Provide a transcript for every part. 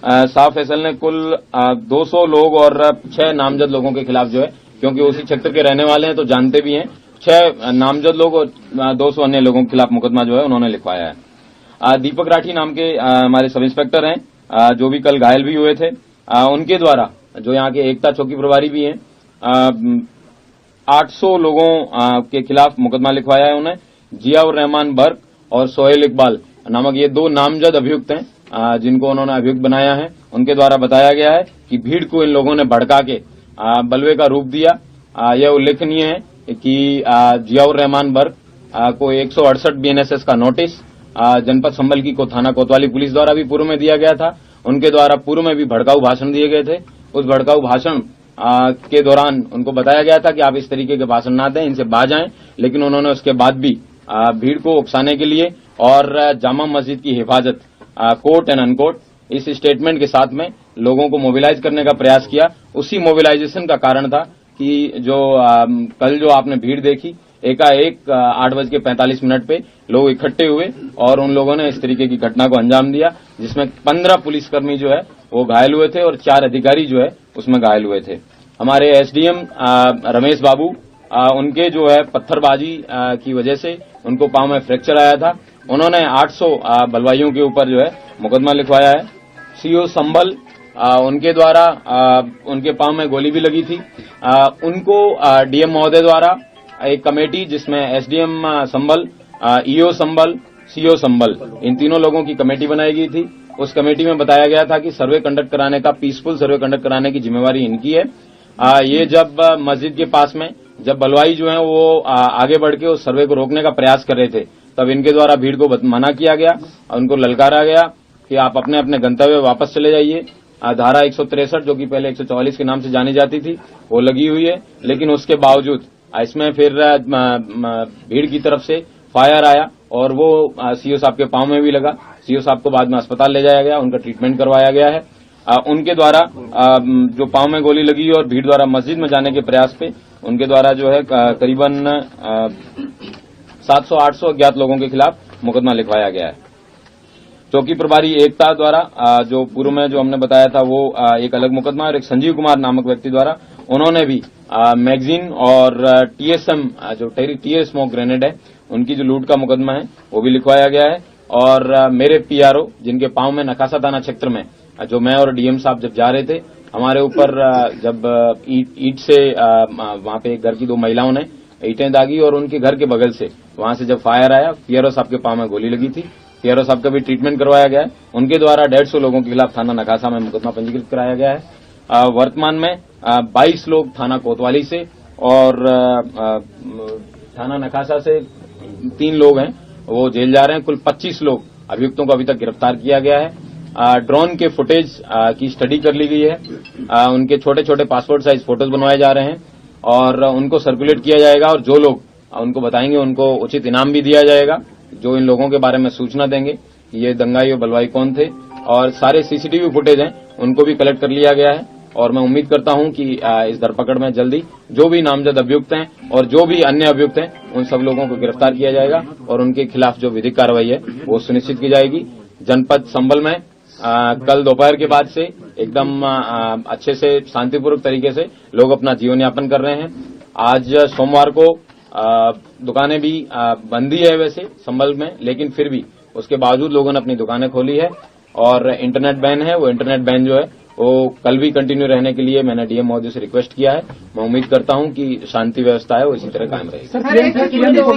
साफ फैसल ने कुल 200 लोग और 6 नामजद लोगों के खिलाफ जो है, क्योंकि उसी क्षेत्र के रहने वाले हैं तो जानते भी हैं, 6 नामजद लोग और 200 अन्य लोगों के खिलाफ मुकदमा जो है उन्होंने लिखवाया है। दीपक राठी नाम के हमारे सब इंस्पेक्टर हैं, जो भी कल घायल भी हुए थे, उनके द्वारा, जो यहाँ के एकता चौकी प्रभारी भी हैं, 800 लोगों के खिलाफ मुकदमा लिखवाया है उन्हें। जियाउर रहमान बर्क और सोहेल इकबाल नामक ये 2 नामजद अभियुक्त हैं, जिनको उन्होंने अभियुक्त बनाया है। उनके द्वारा बताया गया है कि भीड़ को इन लोगों ने भड़का के बलवे का रूप दिया। यह उल्लेखनीय है कि जियाउर रहमान बर्क को 168 BNSS का नोटिस जनपद संभल की थाना कोतवाली पुलिस द्वारा भी पूर्व में दिया गया था। उनके द्वारा पूर्व में भी भड़काऊ भाषण दिए गए थे। उस भड़काऊ भाषण के दौरान उनको बताया गया था कि आप इस तरीके के भाषण ना दें, इनसे बाज आएं, लेकिन उन्होंने उसके बाद भी भीड़ को उकसाने के लिए और जामा मस्जिद की हिफाजत, कोट एंड अनकोट, इस स्टेटमेंट के साथ में लोगों को मोबिलाइज करने का प्रयास किया। उसी मोबिलाइजेशन का कारण था कि जो कल जो आपने भीड़ देखी, एकाएक 8:45 पे लोग इकट्ठे हुए और उन लोगों ने इस तरीके की घटना को अंजाम दिया, जिसमें 15 पुलिसकर्मी जो है वो घायल हुए थे और 4 अधिकारी जो है उसमें घायल हुए थे। हमारे SDM रमेश बाबू, उनके जो है पत्थरबाजी की वजह से उनको पांव में फ्रैक्चर आया था। उन्होंने 800 बलवाइयों के ऊपर जो है मुकदमा लिखवाया है। CO संभल, उनके द्वारा उनके पांव में गोली भी लगी थी। उनको DM महोदय द्वारा एक कमेटी, जिसमें SDM संभल, EO संभल, CO संभल, इन तीनों लोगों की कमेटी बनाई गई थी। उस कमेटी में बताया गया था कि सर्वे कंडक्ट कराने का, पीसफुल सर्वे कंडक्ट कराने की जिम्मेवारी इनकी है। ये जब मस्जिद के पास में जब बलवाई जो है वो आगे बढ़ के उस सर्वे को रोकने का प्रयास कर रहे थे, तब इनके द्वारा भीड़ को मना किया गया, उनको ललकारा गया कि आप अपने अपने गंतव्य वापस चले जाइए। धारा 163 जो कि पहले 144 के नाम से जानी जाती थी, वो लगी हुई है, लेकिन उसके बावजूद इसमें फिर भीड़ की तरफ से फायर आया और वो CO साहब के पांव में भी लगा। CO साहब को बाद में अस्पताल ले जाया गया, उनका ट्रीटमेंट करवाया गया है। उनके द्वारा जो पांव में गोली लगी और भीड़ द्वारा मस्जिद में जाने के प्रयास पे उनके द्वारा जो है करीबन 700-800 अज्ञात लोगों के खिलाफ मुकदमा लिखवाया गया है। चौकी प्रभारी एकता द्वारा जो पूर्व में जो हमने बताया था वो एक अलग मुकदमा, और एक संजीव कुमार नामक व्यक्ति द्वारा उन्होंने भी मैगजीन और TSM जो टीयर स्मोक ग्रेनेड है, उनकी जो लूट का मुकदमा है वो भी लिखवाया गया है। और मेरे PRO, जिनके पांव में नकासा थाना क्षेत्र में जो मैं और DM साहब जब जा रहे थे, हमारे ऊपर जब ईट से वहां पे घर की 2 महिलाओं ने ईटें दागी और उनके घर के बगल से वहां से जब फायर आया, PRO साहब के पांव में गोली लगी थी। PRO साहब का भी ट्रीटमेंट करवाया गया है। उनके द्वारा 150 लोगों के खिलाफ थाना नकासा में मुकदमा पंजीकृत कराया गया है। वर्तमान में 22 लोग थाना कोतवाली से और थाना नकासा से 3 लोग हैं, वो जेल जा रहे हैं। कुल 25 लोग अभियुक्तों को अभी तक गिरफ्तार किया गया है। ड्रोन के फुटेज की स्टडी कर ली गई है। उनके छोटे छोटे पासपोर्ट साइज फोटोज बनवाए जा रहे हैं और उनको सर्कुलेट किया जाएगा, और जो लोग उनको बताएंगे उनको उचित इनाम भी दिया जाएगा, जो इन लोगों के बारे में सूचना देंगे कि ये दंगाई और बलवाई कौन थे। और सारे CCTV फुटेज हैं उनको भी कलेक्ट कर लिया गया है, और मैं उम्मीद करता हूं कि इस धरपकड़ में जल्दी जो भी नामजद अभियुक्त हैं और जो भी अन्य अभियुक्त हैं, उन सब लोगों को गिरफ्तार किया जाएगा और उनके खिलाफ जो विधिक कार्रवाई है वो सुनिश्चित की जाएगी। जनपद संभल में कल दोपहर के बाद से एकदम अच्छे से शांतिपूर्वक तरीके से लोग अपना जीवन यापन कर रहे हैं। आज सोमवार को दुकानें भी बंदी है वैसे संभल में, लेकिन फिर भी उसके बावजूद लोगों ने अपनी दुकानें खोली है और इंटरनेट बैन है। वो इंटरनेट बैन जो है वो कल भी कंटिन्यू रहने के लिए मैंने DM महोदय से रिक्वेस्ट किया है। मैं उम्मीद करता हूं कि शांति व्यवस्था है वो इसी तरह कायम रहेगी।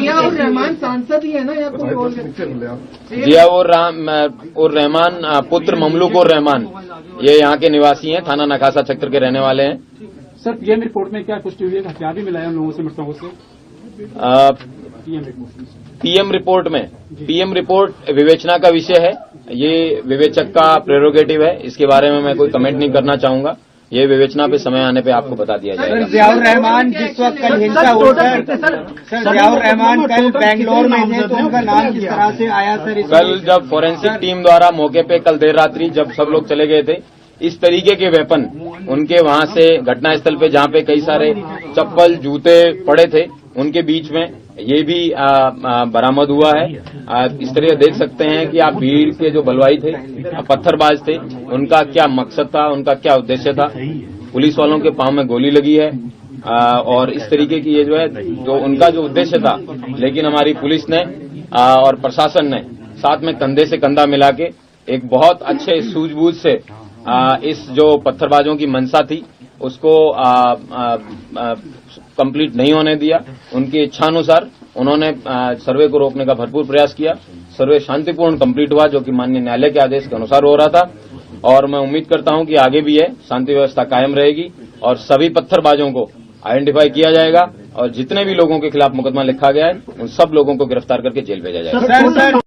जियाउर रहमान सांसद ही है ना या कोई और? जियाउर रहमान पुत्र ममलूक और रहमान, ये यहाँ के निवासी हैं, थाना नकासा क्षेत्र के रहने वाले हैं। सर, PM रिपोर्ट में क्या पुष्टि हुई है? हथियार भी मिला है उन लोगों से, मृतकों से? PM रिपोर्ट विवेचना का विषय है। ये विवेचक का प्रेरोगेटिव है, इसके बारे में मैं कोई कमेंट नहीं करना चाहूंगा। ये विवेचना पे समय आने पे आपको बता दिया जाएगा। सर, जियाउर रहमान जिस वक्त कल हिंसा होकर जियाउर रहमान कल बेंगलोर में थे, तो उनका नाम किस तरह से आया सर? कल जब फोरेंसिक टीम द्वारा मौके पे कल देर रात्रि जब सब लोग चले गए थे, इस तरीके के वेपन उनके वहां से घटनास्थल पे, जहां पे कई सारे चप्पल जूते पड़े थे, उनके बीच में ये भी बरामद हुआ है। इस तरह देख सकते हैं कि आप भीड़ के जो बलवाई थे, पत्थरबाज थे, उनका क्या मकसद था, उनका क्या उद्देश्य था। पुलिस वालों के पांव में गोली लगी है और इस तरीके की ये जो है जो उनका जो उद्देश्य था, लेकिन हमारी पुलिस ने और प्रशासन ने साथ में कंधे से कंधा मिला के एक बहुत अच्छे सूझबूझ से इस जो पत्थरबाजों की मंशा थी उसको कंप्लीट नहीं होने दिया। उनकी इच्छानुसार उन्होंने सर्वे को रोकने का भरपूर प्रयास किया। सर्वे शांतिपूर्ण कंप्लीट हुआ, जो कि माननीय न्यायालय के आदेश के अनुसार हो रहा था। और मैं उम्मीद करता हूं कि आगे भी है शांति व्यवस्था कायम रहेगी और सभी पत्थरबाजों को आइडेंटिफाई किया जाएगा और जितने भी लोगों के खिलाफ मुकदमा लिखा गया है उन सब लोगों को गिरफ्तार करके जेल भेजा जाएगा।